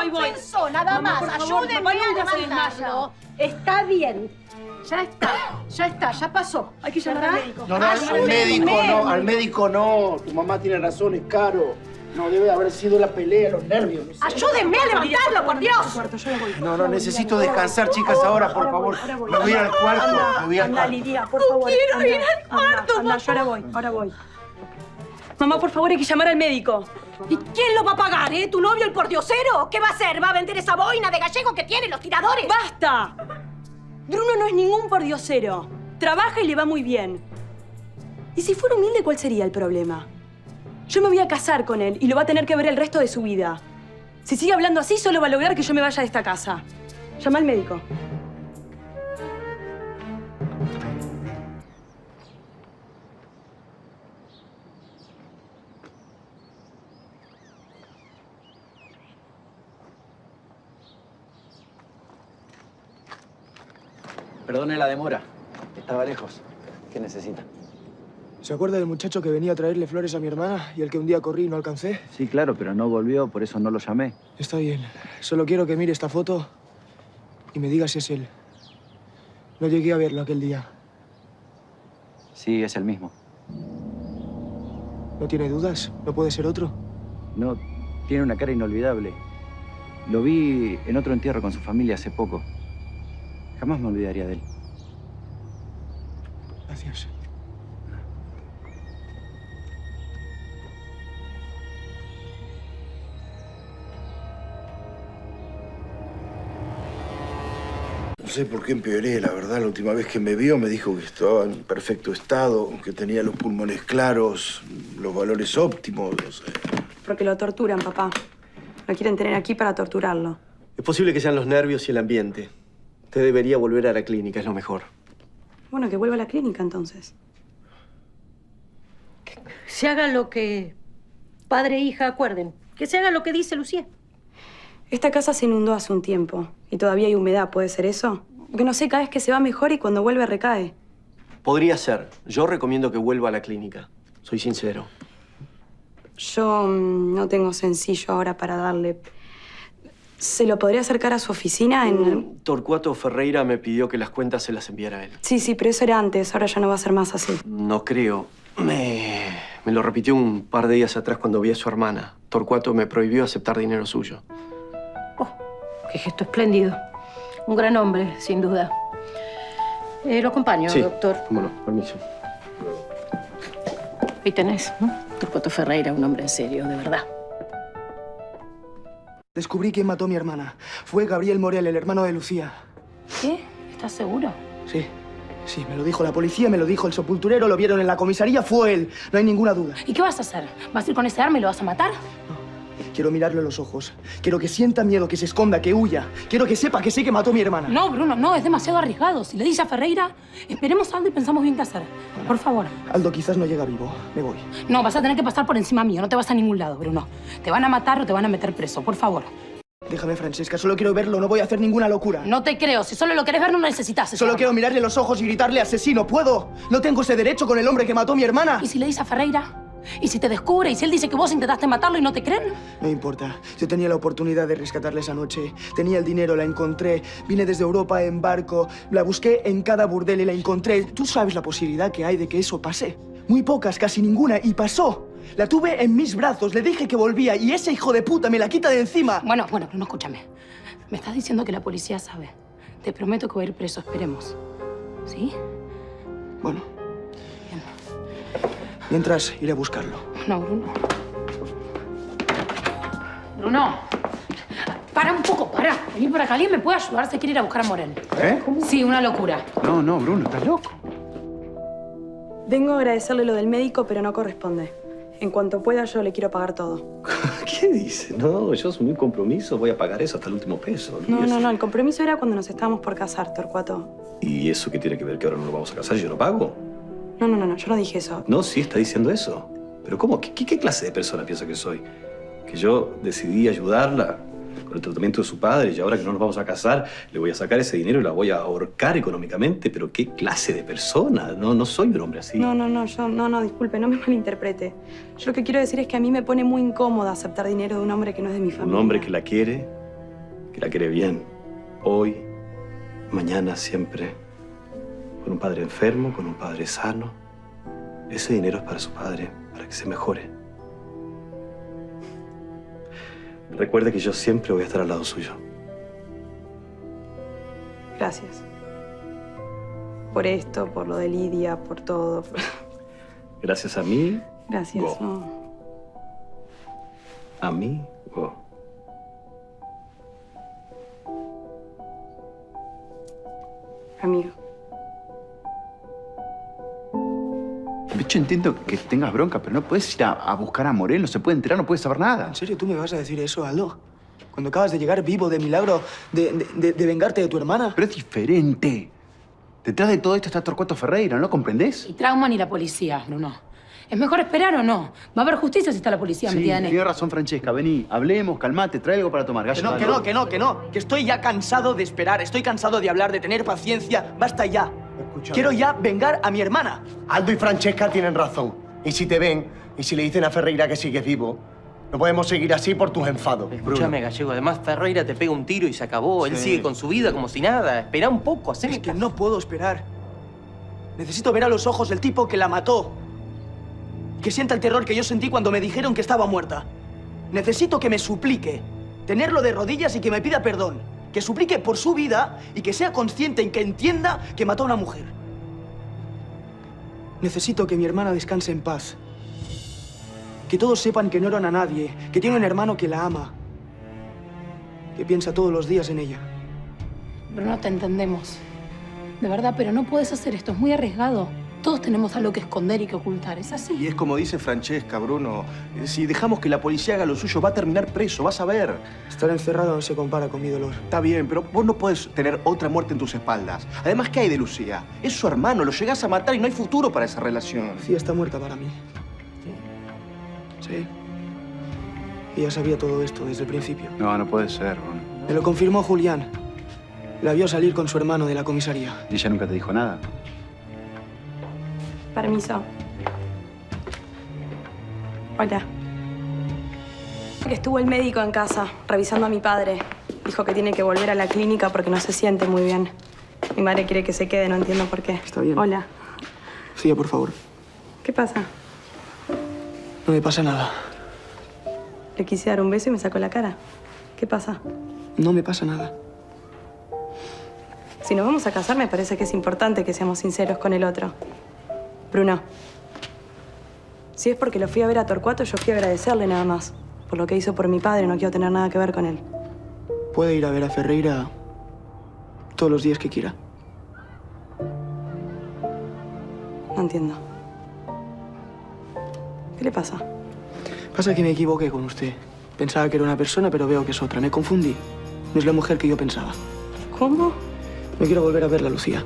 voy. Confesó, nada Mamá, más. por favor, Ayúdenme papá a nunca se levantarlo. Está bien. Ya pasó. Hay que llamar al médico. No, al médico no, al médico no. Tu mamá tiene razón, es caro. No, debe haber sido la pelea, los nervios. No sé. Ayúdenme a levantarlo, por Dios. No, necesito descansar, chicas, ahora, por favor. Me voy al cuarto, me voy al Anda, cuarto. Lidia, por favor. quiero ir al cuarto, Anda, yo ahora voy. Mamá, por favor, hay que llamar al médico. ¿Y quién lo va a pagar, ¿Tu novio, el pordiosero? ¿Qué va a hacer? ¿Va a vender esa boina de gallego que tienen los tiradores? ¡Basta! Bruno no es ningún pordiosero. Trabaja y le va muy bien. ¿Y si fuera humilde, cuál sería el problema? Yo me voy a casar con él y lo va a tener que ver el resto de su vida. Si sigue hablando así, solo va a lograr que yo me vaya de esta casa. Llama al médico. Perdone la demora. Estaba lejos. ¿Qué necesita? ¿Se acuerda del muchacho que venía a traerle flores a mi hermana y el que un día corrí y no alcancé? Sí, claro, pero no volvió, por eso no lo llamé. Está bien. Solo quiero que mire esta foto y me diga si es él. No llegué a verlo aquel día. Sí, es el mismo. ¿No tiene dudas? ¿No puede ser otro? No, tiene una cara inolvidable. Lo vi en otro entierro con su familia hace poco. Jamás me olvidaría de él. Gracias. No sé por qué empeoré, la verdad. La última vez que me vio me dijo que estaba en perfecto estado, que tenía los pulmones claros, los valores óptimos, no sé. Porque lo torturan, papá. Lo quieren tener aquí para torturarlo. Es posible que sean los nervios y el ambiente. Usted debería volver a la clínica, es lo mejor. Bueno, que vuelva a la clínica, entonces. Se haga lo que padre e hija acuerden. Que se haga lo que dice Lucía. Esta casa se inundó hace un tiempo y todavía hay humedad. ¿Puede ser eso? Porque no sé, cada vez que se va mejor y cuando vuelve recae. Podría ser. Yo recomiendo que vuelva a la clínica. Soy sincero. Yo no tengo sencillo ahora para darle. ¿Se lo podría acercar a su oficina en...? Torcuato Ferreira me pidió que las cuentas se las enviara a él. Sí, pero eso era antes. Ahora ya no va a ser más así. No creo. Me lo repitió un par de días atrás cuando vi a su hermana. Torcuato me prohibió aceptar dinero suyo. Oh, qué gesto espléndido. Un gran hombre, sin duda. Lo acompaño, Sí, doctor. cómo no. Permiso. Ahí tenés, ¿no? Torcuato Ferreira, un hombre en serio, de verdad. Descubrí quién mató a mi hermana. Fue Gabriel Morel, el hermano de Lucía. ¿Qué? ¿Estás seguro? Sí, me lo dijo la policía, me lo dijo el sepulturero, lo vieron en la comisaría, fue él. No hay ninguna duda. ¿Y qué vas a hacer? ¿Vas a ir con ese arma y lo vas a matar? Quiero mirarle a los ojos. Quiero que sienta miedo, que se esconda, que huya. Quiero que sepa que sé que mató a mi hermana. No, Bruno, no, es demasiado arriesgado. Si le dice a Ferreira, esperemos algo y pensamos bien qué hacer. Por favor. Aldo quizás no llega vivo. Me voy. No, vas a tener que pasar por encima mío. No te vas a ningún lado, Bruno. Te van a matar o te van a meter preso. Por favor. Déjame, Francesca. Solo quiero verlo. No voy a hacer ninguna locura. No te creo. Si solo lo querés ver, no necesitas eso. Solo quiero mirarle los ojos y gritarle asesino. ¿Puedo? ¿No tengo ese derecho con el hombre que mató a mi hermana? ¿Y si le dice a Ferreira? ¿Y si te descubre? ¿Y si él dice que vos intentaste matarlo y no te creen? No importa. Yo tenía la oportunidad de rescatarla esa noche. Tenía el dinero, la encontré. Vine desde Europa en barco. La busqué en cada burdel y la encontré. ¿Tú sabes la posibilidad que hay de que eso pase? Muy pocas, casi ninguna. Y pasó. La tuve en mis brazos. Le dije que volvía y ese hijo de puta me la quita de encima. Bueno, Bruno, escúchame. Me estás diciendo que la policía sabe. Te prometo que voy a ir preso. Esperemos. ¿Sí? Bueno. Mientras, iré a buscarlo. No, Bruno. Bruno. Para un poco, para. Vení por acá. ¿Alguien me puede ayudar? Se quiere ir a buscar a Morel. ¿Eh? Sí, una locura. No, Bruno, estás loco. Vengo a agradecerle lo del médico, pero no corresponde. En cuanto pueda, yo le quiero pagar todo. ¿Qué dice? No, yo soy muy compromiso. Voy a pagar eso hasta el último peso. No. El compromiso era cuando nos estábamos por casar, Torcuato. ¿Y eso qué tiene que ver que ahora no nos vamos a casar y yo no pago? No, yo no dije eso. No, sí está diciendo eso. ¿Pero cómo? ¿Qué clase de persona piensa que soy? Que yo decidí ayudarla con el tratamiento de su padre y ahora que no nos vamos a casar le voy a sacar ese dinero y la voy a ahorcar económicamente. ¿Pero qué clase de persona? No soy un hombre así. No, disculpe, no me malinterprete. Yo lo que quiero decir es que a mí me pone muy incómoda aceptar dinero de un hombre que no es de mi familia. Un hombre que la quiere que la quiere bien. Hoy, mañana, siempre. Con un padre enfermo, con un padre sano. Ese dinero es para su padre, para que se mejore. Recuerde que yo siempre voy a estar al lado suyo. Gracias. Por esto, por lo de Lidia, por todo. Gracias a mí. Gracias. Go. No. A mí, go. Amigo. Yo entiendo que tengas bronca, pero no puedes ir a buscar a Morel, no se puede enterar, no puedes saber nada. ¿En serio tú me vas a decir eso, Aldo? Cuando acabas de llegar vivo de milagro de vengarte de tu hermana. Pero es diferente. Detrás de todo esto está Torcuato Ferreira, ¿no comprendés? Y trauma ni la policía, Bruno. ¿Es mejor esperar o no? Va a haber justicia si está la policía metida en esto. Tiene razón, Francesca. Vení, hablemos, calmate, trae algo para tomar. Que no. Que estoy ya cansado de esperar. Estoy cansado de hablar, de tener paciencia. Basta ya. Escúchame. Quiero ya vengar a mi hermana. Aldo y Francesca tienen razón. Y si te ven, y si le dicen a Ferreira que sigues vivo, no podemos seguir así por tus enfados. Escúchame, Gallego. Además, Ferreira te pega un tiro y se acabó. Él sigue con su vida como si nada. Espera un poco, haceme Es que caso. no puedo esperar. Necesito ver a los ojos del tipo que la mató. Que sienta el terror que yo sentí cuando me dijeron que estaba muerta. Necesito que me suplique. Tenerlo de rodillas y que me pida perdón. Que suplique por su vida y que sea consciente y que entienda que mató a una mujer. Necesito que mi hermana descanse en paz. Que todos sepan que no eran a nadie, que tiene un hermano que la ama. Que piensa todos los días en ella. Bruno, te entendemos. De verdad, pero no puedes hacer esto. Es muy arriesgado. Todos tenemos algo que esconder y que ocultar. ¿Es así? Y es como dice Francesca, Bruno. Si dejamos que la policía haga lo suyo, va a terminar preso, vas a ver. Estar encerrado no se compara con mi dolor. Está bien, pero vos no podés tener otra muerte en tus espaldas. Además, ¿qué hay de Lucía? Es su hermano, lo llegás a matar y no hay futuro para esa relación. Sí, está muerta para mí. Sí. Y ya sabía todo esto desde el principio. No, no puede ser, Bruno. Me lo confirmó Julián. La vio salir con su hermano de la comisaría. ¿Y ella nunca te dijo nada? Permiso. Hola. Que estuvo el médico en casa, revisando a mi padre. Dijo que tiene que volver a la clínica porque no se siente muy bien. Mi madre quiere que se quede, no entiendo por qué. Está bien. Hola. Sí, por favor. ¿Qué pasa? No me pasa nada. Le quise dar un beso y me sacó la cara. ¿Qué pasa? No me pasa nada. Si nos vamos a casar, me parece que es importante que seamos sinceros con el otro. Bruno, si es porque lo fui a ver a Torcuato, yo fui a agradecerle nada más. Por lo que hizo por mi padre, no quiero tener nada que ver con él. Puede ir a ver a Ferreira todos los días que quiera. No entiendo. ¿Qué le pasa? Pasa que me equivoqué con usted. Pensaba que era una persona, pero veo que es otra. Me confundí. No es la mujer que yo pensaba. ¿Cómo? No quiero volver a verla, Lucía.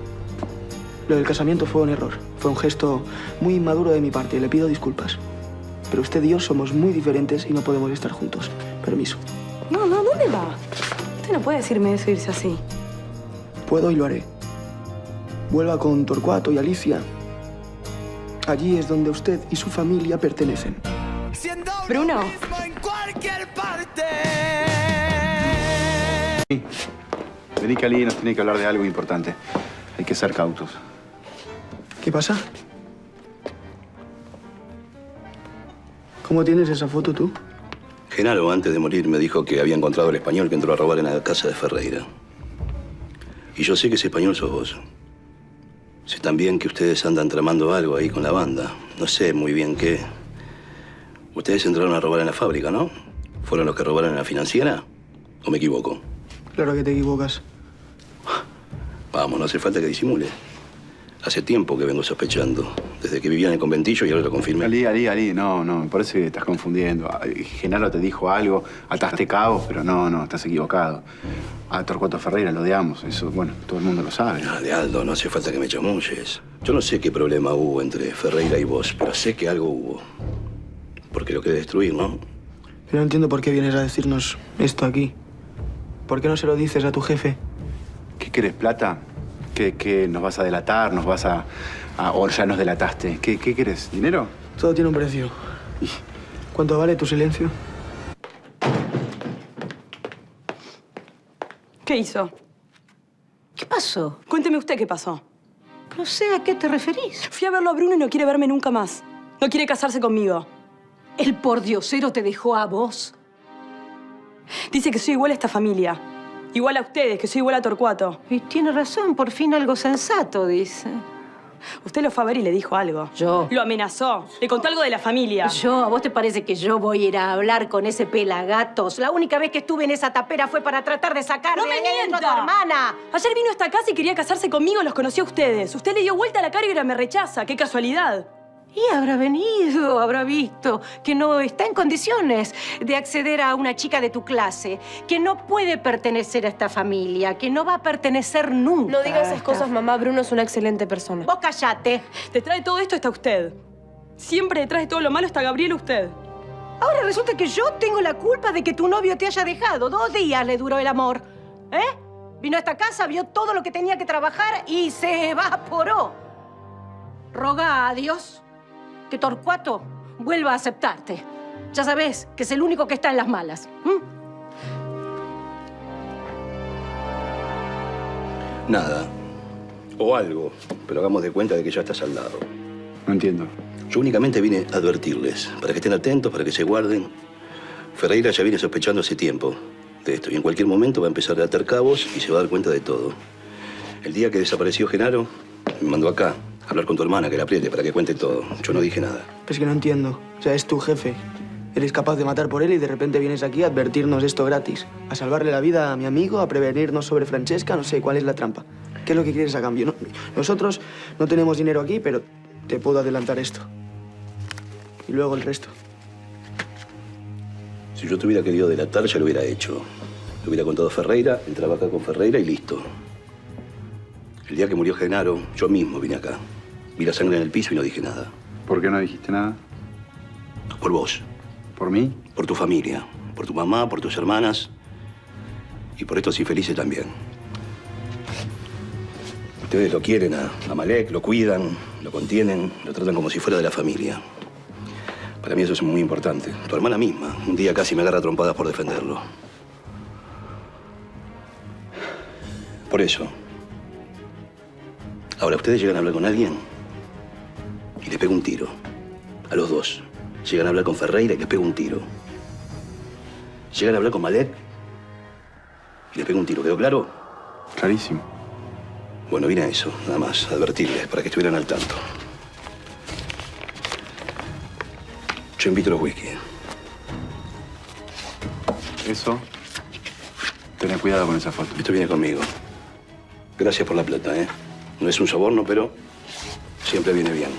Lo del casamiento fue un error. Fue un gesto muy inmaduro de mi parte. Le pido disculpas. Pero usted y yo somos muy diferentes y no podemos estar juntos. Permiso. No, ¿dónde va? Usted no puede decirme eso e irse así. Puedo y lo haré. Vuelva con Torcuato y Alicia. Allí es donde usted y su familia pertenecen. Bruno. Vení, que alguien nos tiene que hablar de algo importante. Hay que ser cautos. ¿Qué pasa? ¿Cómo tienes esa foto tú? Genaro, antes de morir, me dijo que había encontrado al español que entró a robar en la casa de Ferreira. Y yo sé que ese español sos vos. Sé también que ustedes andan tramando algo ahí con la banda. No sé muy bien qué. Ustedes entraron a robar en la fábrica, ¿no? ¿Fueron los que robaron en la financiera? ¿O me equivoco? Claro que te equivocas. Vamos, no hace falta que disimule. Hace tiempo que vengo sospechando. Desde que vivía en el conventillo y ahora lo confirmé. Ali, no, me parece que estás confundiendo. Genaro te dijo algo, ataste cabos, pero no, estás equivocado. A Torcuato Ferreira lo odiamos, eso, bueno, todo el mundo lo sabe. De Aldo, no hace falta que me chamulles. Yo no sé qué problema hubo entre Ferreira y vos, pero sé que algo hubo. Porque lo querés destruir, ¿no? Yo no entiendo por qué vienes a decirnos esto aquí. ¿Por qué no se lo dices a tu jefe? ¿Qué querés, plata? ¿Que nos vas a delatar, nos vas a o ya nos delataste? ¿Qué querés? ¿Dinero? Todo tiene un precio. ¿Cuánto vale tu silencio? ¿Qué hizo? ¿Qué pasó? Cuénteme usted qué pasó. No sé a qué te referís. Fui a verlo a Bruno y no quiere verme nunca más. No quiere casarse conmigo. ¿El pordiosero te dejó a vos? Dice que soy igual a esta familia. Igual a ustedes, que soy igual a Torcuato. Y tiene razón, por fin algo sensato, dice. Usted lo fue a ver y le dijo algo. Yo. Lo amenazó. Le contó algo de la familia. ¿A vos te parece que yo voy a ir a hablar con ese pelagatos? La única vez que estuve en esa tapera fue para tratar de sacarme ¡No me de ahí adentro a tu mienta! hermana. Ayer vino a esta casa y quería casarse conmigo, los conocí a ustedes. Usted le dio vuelta a la cara y ahora me rechaza. ¡Qué casualidad! Y habrá venido, habrá visto que no está en condiciones de acceder a una chica de tu clase, que no puede pertenecer a esta familia, que no va a pertenecer nunca. No diga esas cosas, mamá. Bruno es una excelente persona. Vos callate. Detrás de todo esto está usted. Siempre detrás de todo lo malo está Gabriel usted. Ahora resulta que yo tengo la culpa de que tu novio te haya dejado. 2 días le duró el amor. Vino a esta casa, vio todo lo que tenía que trabajar y se evaporó. Roga a Dios que Torcuato vuelva a aceptarte. Ya sabés que es el único que está en las malas. Nada. O algo. Pero hagamos de cuenta de que ya está saldado. No entiendo. Yo únicamente vine a advertirles, para que estén atentos, para que se guarden. Ferreira ya viene sospechando hace tiempo de esto y en cualquier momento va a empezar a atar cabos y se va a dar cuenta de todo. El día que desapareció Genaro, me mandó acá a hablar con tu hermana, que la apriete para que cuente todo. Yo no dije nada. Es que no entiendo. O sea, es tu jefe. Eres capaz de matar por él y de repente vienes aquí a advertirnos esto gratis. A salvarle la vida a mi amigo, a prevenirnos sobre Francesca. No sé, ¿cuál es la trampa? ¿Qué es lo que quieres a cambio? No, nosotros no tenemos dinero aquí, pero te puedo adelantar esto. Y luego el resto. Si yo tuviera querido delatar, ya lo hubiera hecho. Lo hubiera contado a Ferreira, entraba acá con Ferreira y listo. El día que murió Genaro, yo mismo vine acá. Vi la sangre en el piso y no dije nada. ¿Por qué no dijiste nada? Por vos. ¿Por mí? Por tu familia, por tu mamá, por tus hermanas y por estos infelices también. Ustedes lo quieren a Malek, lo cuidan, lo contienen, lo tratan como si fuera de la familia. Para mí eso es muy importante. Tu hermana misma, un día casi me agarra a trompadas por defenderlo. Por eso. Ahora, ustedes llegan a hablar con alguien y les pego un tiro. A los dos. Llegan a hablar con Ferreira y les pego un tiro. Llegan a hablar con Malek y les pego un tiro. ¿Quedó claro? Clarísimo. Bueno, vine a eso, nada más, a advertirles para que estuvieran al tanto. Yo invito los whisky. Eso. Tené cuidado con esa foto. Esto viene conmigo. Gracias por la plata, ¿eh? No es un soborno, pero siempre viene bien.